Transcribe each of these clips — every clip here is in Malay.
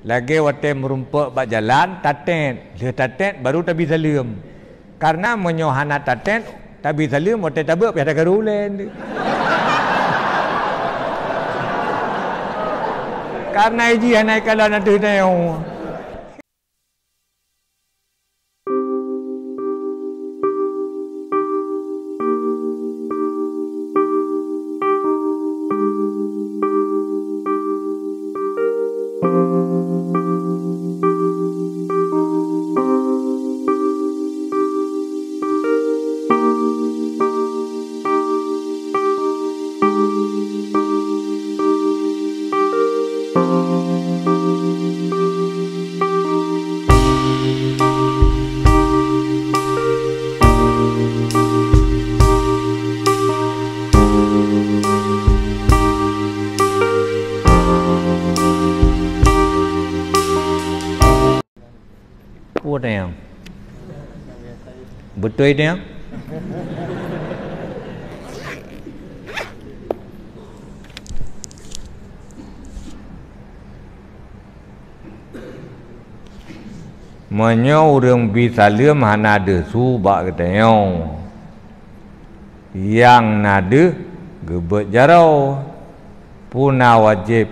Lagi waktu merumpak bak jalan taten, le taten baru tabi salim. Karena menyohana taten tabi salim waktu tabak pi ada garulen. Karena iji hanai kalau nanti neo. Yang betul ini yang menyo urang bisalim hanade subak ketayong yang nade gebet jarau puna wajib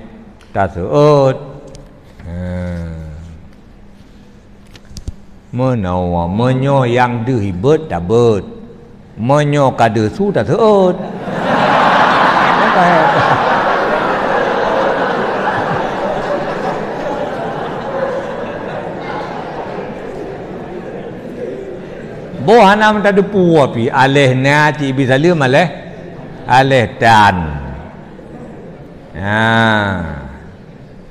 taseut menawa menyo yang dihibet tabet menyo kada su tak seut bo hanam tak ada puwa pi aleh na ci bisa lem aleh tan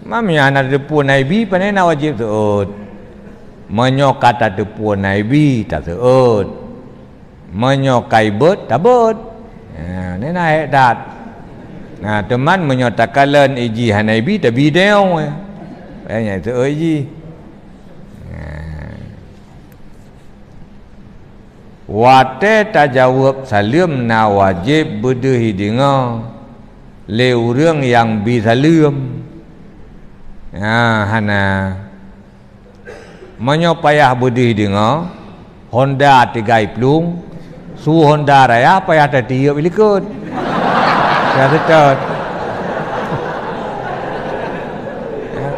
mami anak ada puwa naibi panai na wajib seut menyo kata depuan naibi tak seut menyo kaibet tak bet ni naik dat teman menyo takalan iji hanaibi tak bideo banyak seut iji wate tak jawab salim na wajib berdehi dengar le urang yang bisalim hana menyo payah budi dengar Honda 3 plung su Honda raya payah tak tiup ikut ya secat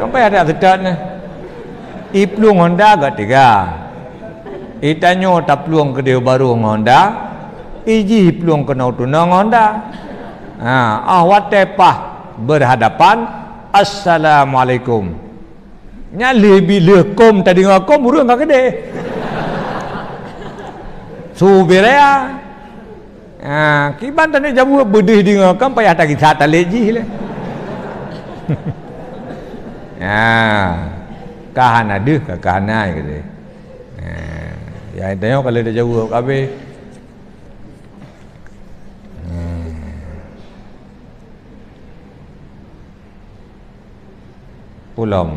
kan payah tak secat ni iplung Honda gak 3 itanyo tak plung ke dia baru Honda iji plung ke nau tunang Honda watepah berhadapan assalamualaikum nya lebih lekom tadi ngakom urang enggak gede suberea kiban tadi jabu bedih di ngakam payah tagi sata leji le kahana deh kahana gitu ya tengok kalau dia jawab kabeh pulang.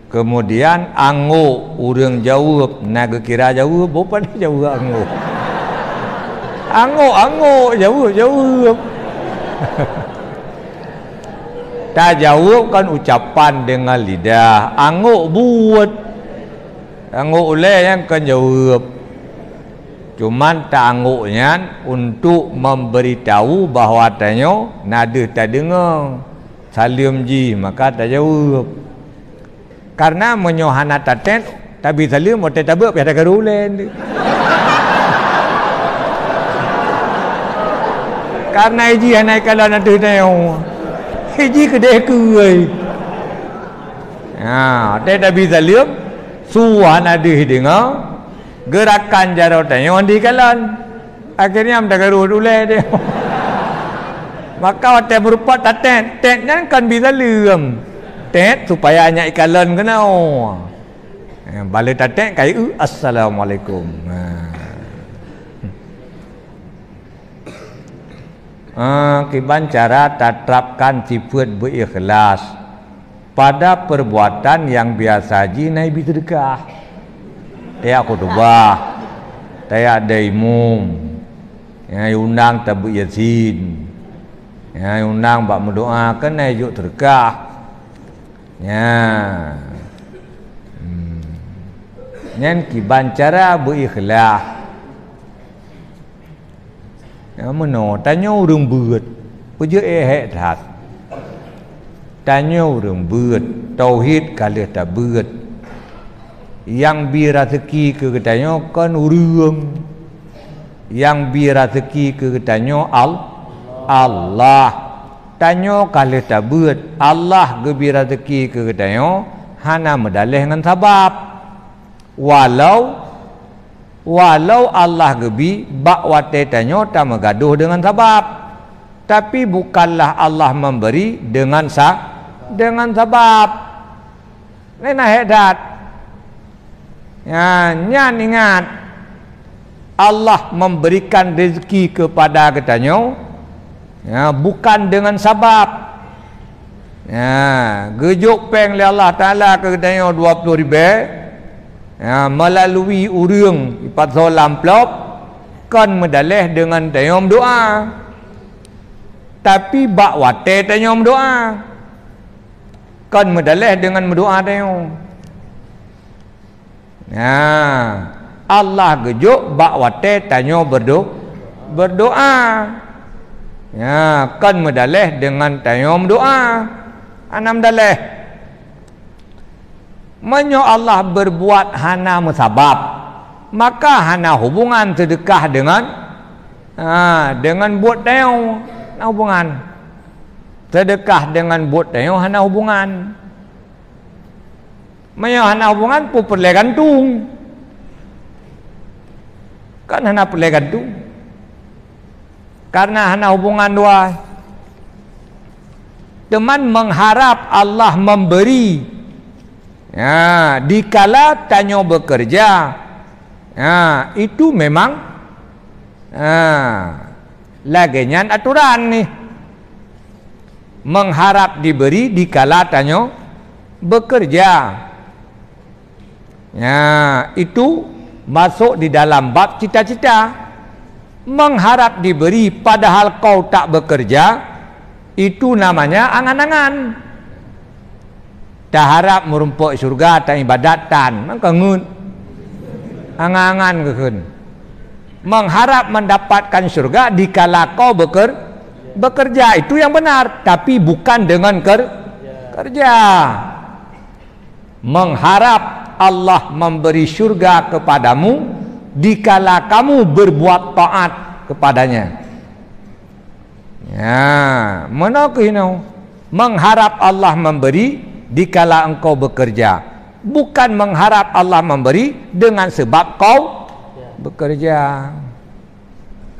Kemudian anggo urang jawab naga kira jawab bopan jawab anggo jawab tak jawab kan ucapan dengan lidah anggo buat anggo oleh yang kan jawab cuman tak anggonya untuk memberitahu bahawa tanya nada tak dengar salim ji maka tak jawab karena menyohana taten tabi salim mote tabak pi ada garulen karena iji hanai kalau nanti neo iji kedai kuai te tabi salim suhana dih dengar gerakan jarau tanya di kalan akhirnya am garu dule dia maka waktu berupa taten tetnya kan bisa liam tet supaya hanya ikalan kena balik tatek kai assalamualaikum kiban cara terapkan sifat berikhlas pada perbuatan yang biasa ji nabi sedekah ya khutbah ya daimum ya undang tabu yasin ya undang bak mendoakan naik sedekah Ya. Nyan kiban cara berikhlas. Ya meno tanya urang beut. Puja hek that. Tanya urang beut, tauhid kalih tak beut. Yang bi rezeki ke katanya kan urang. Yang bi rezeki ke katanya Allah. Tanya kalih tak beut. Allah ge bi rezeki ke katanya hana medalih dengan sabab. Walau Allah gebi bak wate tanyo tak megaduh dengan sebab, tapi bukanlah Allah memberi dengan sebab. Lena hedat. Ya, nyan ingat Allah memberikan rezeki kepada ketanyo, ya, bukan dengan sebab. Ya, gejuk peng li Allah Taala ke ketanyo 20,000. Ya, melalui urang ipat solam plop kan medalih dengan tayom doa, tapi bak wate tayom doa kan medalih dengan berdoa tayom. Ya, Allah gejuk bak wate tanyo berdoa. Ya, kan medalih dengan tayom doa. Anam dalih menyo Allah berbuat hana musabab, maka hana hubungan sedekah dengan buat tayong hana hubungan. Sedekah dengan buat tayong hana hubungan. Menyo hana hubungan pu perle gantung. Kan hana perle gantung. Karena hana hubungan dua. Teman mengharap Allah memberi. Ya, dikala tanyo bekerja, ya, itu memang lagenyan aturan nih. Mengharap diberi dikala tanyo bekerja. Ya, itu masuk di dalam bab cita-cita. Mengharap diberi padahal kau tak bekerja, itu namanya angan-angan. Tak harap merumpuk surga tak ibadatan, maka ngun angan-angan kekun. Mengharap mendapatkan surga dikala kau bekerja, itu yang benar, tapi bukan dengan kerja. Mengharap Allah memberi surga kepadamu dikala kamu berbuat taat kepadanya. Ya, mana kehino? Mengharap Allah memberi dikala engkau bekerja, bukan mengharap Allah memberi dengan sebab kau bekerja.